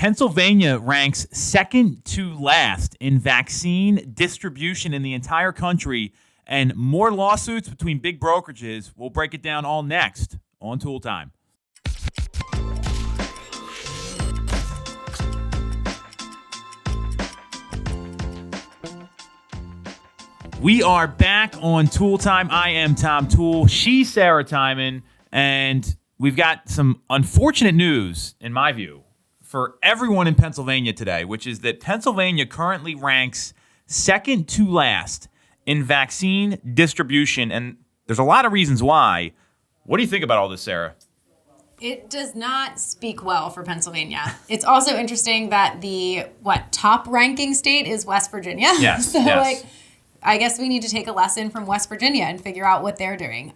Pennsylvania ranks second to last in vaccine distribution in the entire country, and more lawsuits between big brokerages. We'll break it down all next on Tool Time. We are back on Tool Time. I am Tom Tool. She's Sarah Timon. And we've got some unfortunate news, in my view, for everyone in Pennsylvania today, which is that Pennsylvania currently ranks second to last in vaccine distribution. And there's a lot of reasons why. What do you think about all this, Sarah? It does not speak well for Pennsylvania. It's also interesting that the top ranking state is West Virginia. Yes. So yes. I guess we need to take a lesson from West Virginia and figure out what they're doing.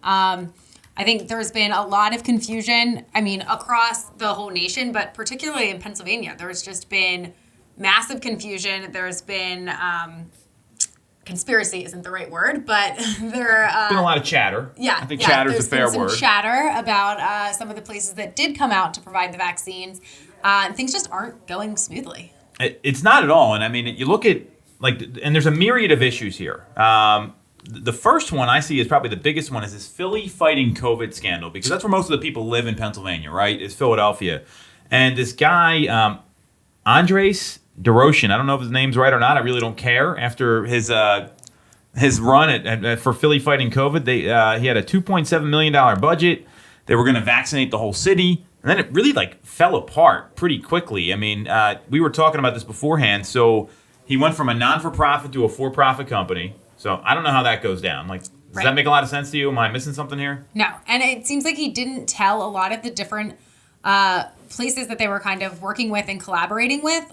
I think there's been a lot of confusion, across the whole nation, but particularly in Pennsylvania. There's just been massive confusion. There's been conspiracy isn't the right word, but there's been a lot of chatter. Yeah. I think chatter is a fair word. There's been some chatter about some of the places that did come out to provide the vaccines. And things just aren't going smoothly. It's not at all. And you look at, and there's a myriad of issues here. The first one I see is probably the biggest one is this Philly fighting COVID scandal, because that's where most of the people live in Pennsylvania, right? Is Philadelphia. And this guy, Andres DeRosian, I don't know if his name's right or not. I really don't care. After his run for Philly fighting COVID, he had a $2.7 million budget. They were going to vaccinate the whole city. And then it really fell apart pretty quickly. We were talking about this beforehand. So he went from a non-for-profit to a for-profit company. So I don't know how that goes down. Does that make a lot of sense to you? Am I missing something here? No. And it seems like he didn't tell a lot of the different places that they were kind of working with and collaborating with.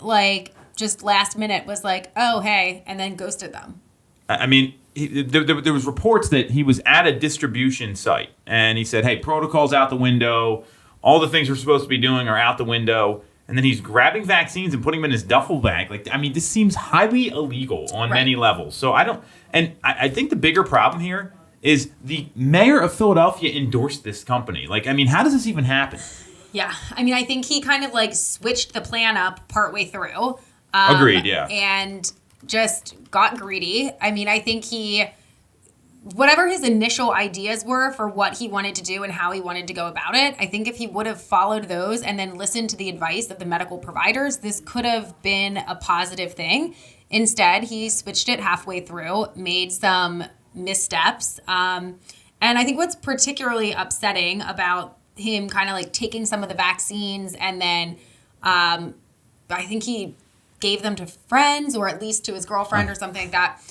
Just last minute was oh, hey, and then ghosted them. There was reports that he was at a distribution site. And he said, hey, protocol's out the window. All the things we're supposed to be doing are out the window. And then he's grabbing vaccines and putting them in his duffel bag. This seems highly illegal on many levels. So I think the bigger problem here is the mayor of Philadelphia endorsed this company. How does this even happen? Yeah. I think he kind of switched the plan up partway through. Agreed, yeah. And just got greedy. I think whatever his initial ideas were for what he wanted to do and how he wanted to go about it, I think if he would have followed those and then listened to the advice of the medical providers, this could have been a positive thing. Instead, he switched it halfway through, made some missteps. And I think what's particularly upsetting about him kind of taking some of the vaccines and then I think he gave them to friends or at least to his girlfriend or something like that.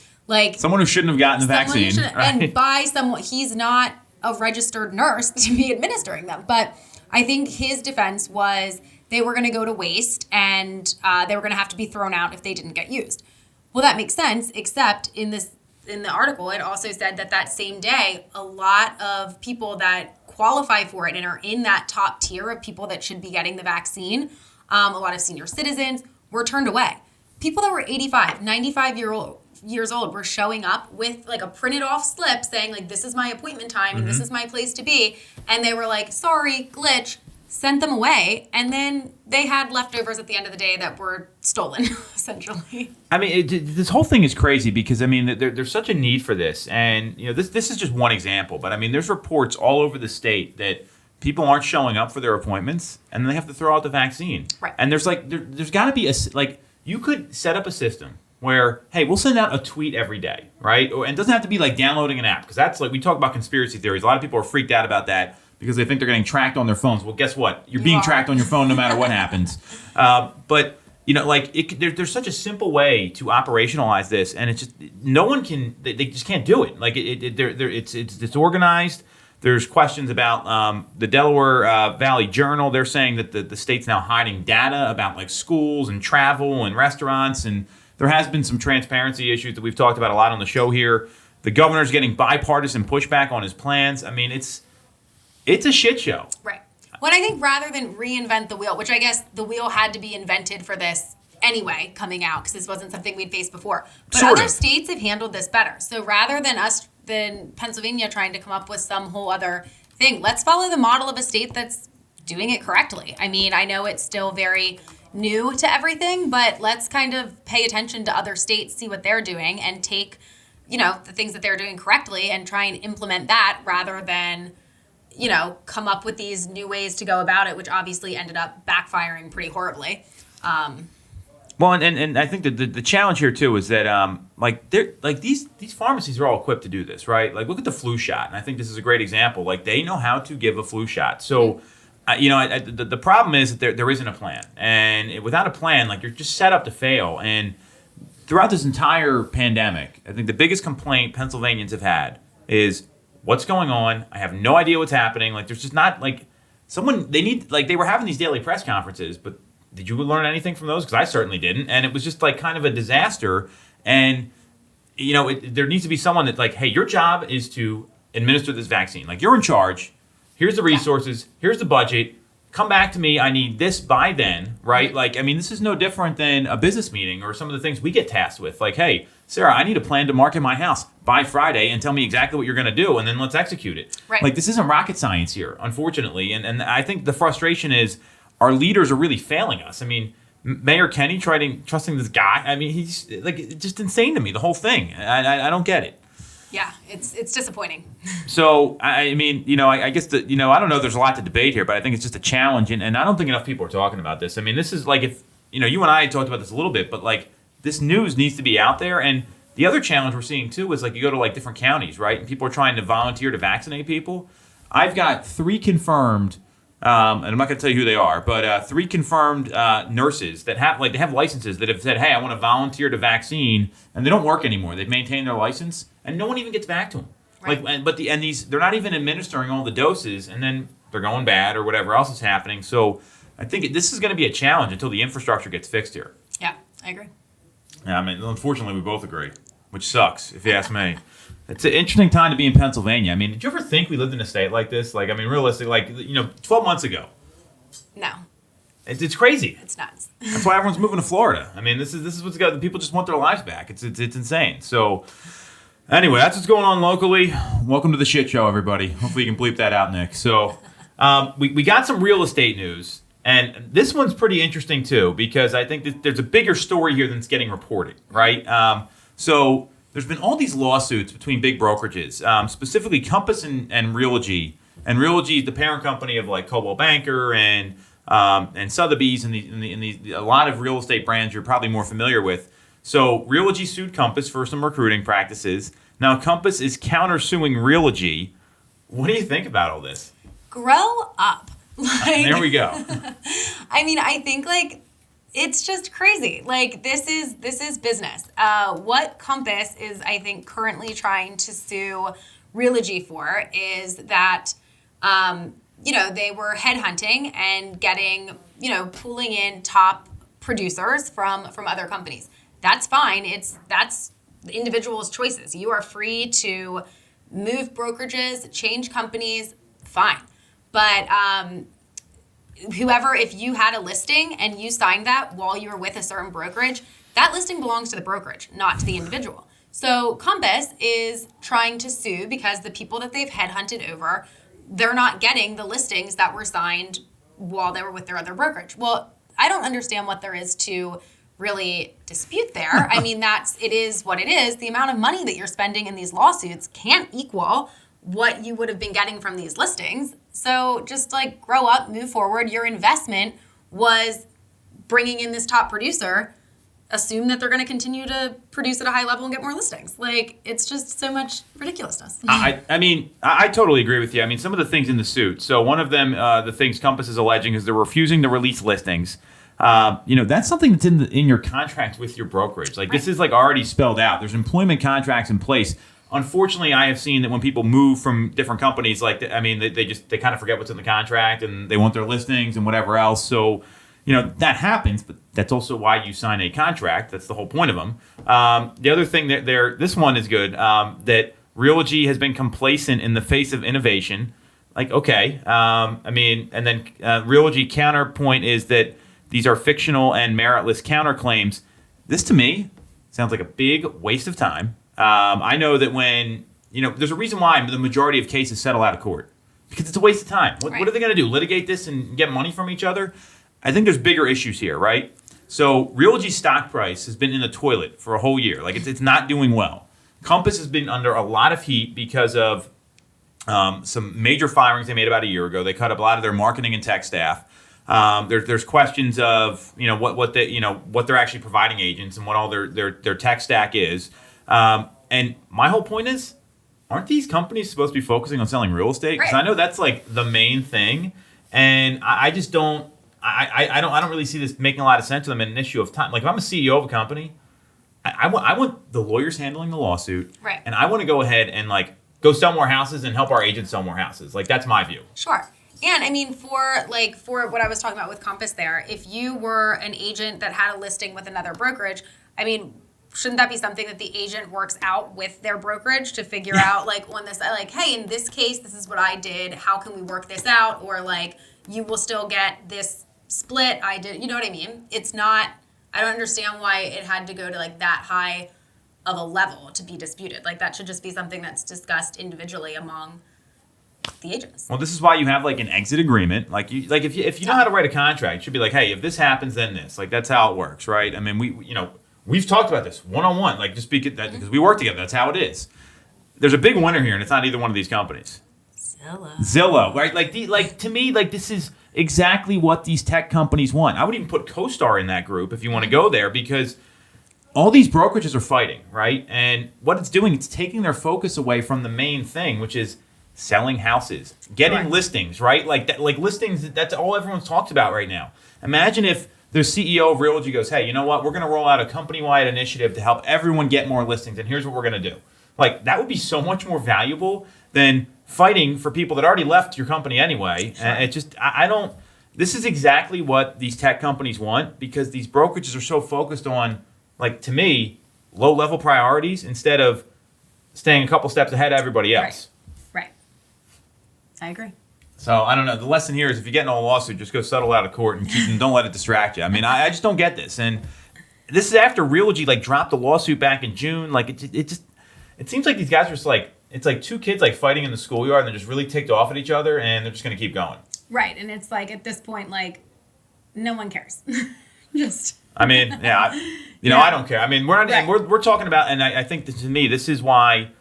Someone who shouldn't have gotten the vaccine. Right? And by someone, he's not a registered nurse to be administering them. But I think his defense was they were going to go to waste and they were going to have to be thrown out if they didn't get used. Well, that makes sense, except in the article, it also said that same day, a lot of people that qualify for it and are in that top tier of people that should be getting the vaccine, a lot of senior citizens were turned away. People that were 85, 95 years old were showing up with a printed off slip saying this is my appointment time and this is my place to be. And they were sorry, glitch, sent them away. And then they had leftovers at the end of the day that were stolen, essentially. This whole thing is crazy because, there's such a need for this. And, this is just one example. But, there's reports all over the state that people aren't showing up for their appointments and they have to throw out the vaccine. Right. And there's there's got to be you could set up a system where, hey, we'll send out a tweet every day, right? And it doesn't have to be downloading an app, because that's we talk about conspiracy theories. A lot of people are freaked out about that because they think they're getting tracked on their phones. Well, guess what? You're being tracked on your phone no matter what happens. But there's such a simple way to operationalize this, and it's just no one can. They just can't do it. It's disorganized. There's questions about the Delaware Valley Journal. They're saying that the state's now hiding data about schools and travel and restaurants, and there has been some transparency issues that we've talked about a lot on the show here. The governor's getting bipartisan pushback on his plans. It's a shit show. Right. Well, I think rather than reinvent the wheel, which I guess the wheel had to be invented for this anyway coming out because this wasn't something we'd faced before. But other states have handled this better. So rather than Pennsylvania trying to come up with some whole other thing, let's follow the model of a state that's doing it correctly. I know it's still very new to everything, but let's kind of pay attention to other states, see what they're doing, and take, the things that they're doing correctly and try and implement that rather than, come up with these new ways to go about it, which obviously ended up backfiring pretty horribly. Well, and I think that the challenge here too is that these pharmacies are all equipped to do this, right? Like look at the flu shot, and I think this is a great example. Like they know how to give a flu shot. So, the problem is that there isn't a plan, and without a plan, like you're just set up to fail. And throughout this entire pandemic, I think the biggest complaint Pennsylvanians have had is what's going on. I have no idea what's happening. Like there's just not like they were having these daily press conferences, but did you learn anything from those? Because I certainly didn't. And it was just like kind of a disaster. And, there needs to be someone that's like, hey, your job is to administer this vaccine. Like you're in charge. Here's the resources. Here's the budget. Come back to me. I need this by then, right? Mm-hmm. Like, I mean, this is no different than a business meeting or some of the things we get tasked with. Like, hey, Sarah, I need a plan to market my house by Friday and tell me exactly what you're going to do, and then let's execute it. Right. Like, this isn't rocket science here, unfortunately. And I think the frustration is our leaders are really failing us. I mean, Mayor Kenny trusting this guy. I mean, he's like just insane to me, the whole thing. I don't get it. Yeah, it's disappointing. So, I mean, I guess I don't know, there's a lot to debate here, but I think it's just a challenge. And I don't think enough people are talking about this. I mean, this is like if, you and I talked about this a little bit, but like this news needs to be out there. And the other challenge we're seeing too is like you go to like different counties, right? And people are trying to volunteer to vaccinate people. I've got 3 confirmed, and I'm not going to tell you who they are, but 3 confirmed nurses that have licenses that have said, hey, I want to volunteer to vaccine, and they don't work anymore. They've maintained their license, and no one even gets back to them. Right. They're not even administering all the doses, and then they're going bad or whatever else is happening. So I think this is going to be a challenge until the infrastructure gets fixed here. Yeah, I agree. Yeah, I mean, unfortunately, we both agree, which sucks, if you ask me. It's an interesting time to be in Pennsylvania. I mean, did you ever think we lived in a state like this? Like, I mean, realistically, 12 months ago. No. It's crazy. It's nuts. That's why everyone's moving to Florida. I mean, this is what's got people just want their lives back. It's insane. So, anyway, that's what's going on locally. Welcome to the shit show, everybody. Hopefully, you can bleep that out, Nick. So, we got some real estate news, and this one's pretty interesting too because I think that there's a bigger story here than it's getting reported, right? So. There's been all these lawsuits between big brokerages, specifically Compass and Realogy. And Realogy is the parent company of like Coldwell Banker and Sotheby's and a lot of real estate brands you're probably more familiar with. So Realogy sued Compass for some recruiting practices. Now Compass is countersuing Realogy. What do you think about all this? Grow up. There we go. I mean, I think it's just crazy. Like this is business. What Compass is, I think, currently trying to sue Realogy for is that, they were headhunting and getting, pulling in top producers from other companies. That's fine. That's the individual's choices. You are free to move brokerages, change companies, fine. But whoever, if you had a listing and you signed that while you were with a certain brokerage, that listing belongs to the brokerage, not to the individual. So Compass is trying to sue because the people that they've headhunted over, they're not getting the listings that were signed while they were with their other brokerage. Well, I don't understand what there is to really dispute there. I mean, it is what it is. The amount of money that you're spending in these lawsuits can't equal what you would have been getting from these listings. So just grow up, move forward. Your investment was bringing in this top producer. Assume that they're going to continue to produce at a high level and get more listings. It's just so much ridiculousness. I mean, I totally agree with you. I mean, some of the things in the suit. So one of them, the things Compass is alleging is they're refusing to release listings. That's something that's in your contract with your brokerage. This is already spelled out. There's employment contracts in place. Unfortunately, I have seen that when people move from different companies, they kind of forget what's in the contract and they want their listings and whatever else. So, that happens, but that's also why you sign a contract. That's the whole point of them. The other thing this one is good, that Realogy has been complacent in the face of innovation. Okay. And then Realogy counterpoint is that these are fictional and meritless counterclaims. This to me sounds like a big waste of time. I know that when, there's a reason why the majority of cases settle out of court. Because it's a waste of time. What are they going to do? Litigate this and get money from each other? I think there's bigger issues here, right? So Realogy's stock price has been in the toilet for a whole year. Like it's not doing well. Compass has been under a lot of heat because of some major firings they made about a year ago. They cut up a lot of their marketing and tech staff. There's questions of what they're actually providing agents and what all their tech stack is. And my whole point is, aren't these companies supposed to be focusing on selling real estate? Because I know that's like the main thing, and I just don't. I don't really see this making a lot of sense to them in an issue of time. Like if I'm a CEO of a company, I want the lawyers handling the lawsuit, right? And I want to go ahead and like go sell more houses and help our agents sell more houses. Like that's my view. Sure. And I mean, for what I was talking about with Compass there, if you were an agent that had a listing with another brokerage, I mean, shouldn't that be something that the agent works out with their brokerage to figure out like on this, like, hey, in this case, this is what I did. How can we work this out? Or like, you will still get this split. I did, you know what I mean? It's not, I don't understand why it had to go to like that high of a level to be disputed. Like that should just be something that's discussed individually among the agents. Well, this is why you have like an exit agreement. Like if you know how to write a contract, it should be like, hey, if this happens, then this. Like that's how it works, right? I mean, we've talked about this one-on-one, like just because we work together. That's how it is. There's a big winner here, and it's not either one of these companies. Zillow, right? Like to me, like this is exactly what these tech companies want. I would even put CoStar in that group if you want to go there, because all these brokerages are fighting, right? And what it's doing, it's taking their focus away from the main thing, which is selling houses, getting listings, right? Like that, like listings. That's all everyone's talks about right now. Imagine if the CEO of Realogy goes, hey, you know what? We're going to roll out a company-wide initiative to help everyone get more listings, and here's what we're going to do. Like that would be so much more valuable than fighting for people that already left your company anyway. Sure. And it just, I don't. This is exactly what these tech companies want, because these brokerages are so focused on, like to me, low-level priorities instead of staying a couple steps ahead of everybody else. Right. I agree. So I don't know. The lesson here is if you get in a lawsuit, just go settle out of court and don't let it distract you. I mean, I just don't get this. And this is after Realogy like dropped the lawsuit back in June. Like it seems like these guys are just like, it's like two kids like fighting in the schoolyard, and they're just really ticked off at each other, and they're just going to keep going. Right, and it's like at this point, like no one cares. Just. I mean, yeah, I don't care. I mean, we're not. Right. We're talking about, and I think that to me, this is why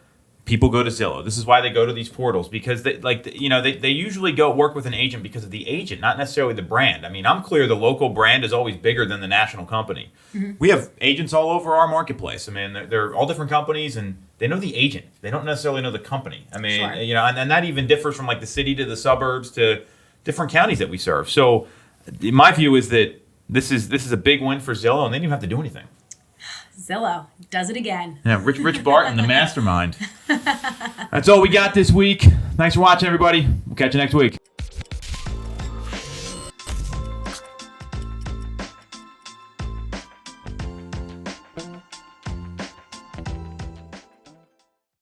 people go to Zillow. This is why they go to these portals, because they usually go work with an agent because of the agent, not necessarily the brand. I mean, I'm clear the local brand is always bigger than the national company. Mm-hmm. We have agents all over our marketplace. I mean, they're all different companies, and they know the agent. They don't necessarily know the company. I mean, sure. And that even differs from like the city to the suburbs to different counties that we serve. So my view is that this is a big win for Zillow, and they didn't even have to do anything. Zillow does it again. Yeah, Rich Barton, the mastermind. That's all we got this week. Thanks for watching, everybody. We'll catch you next week.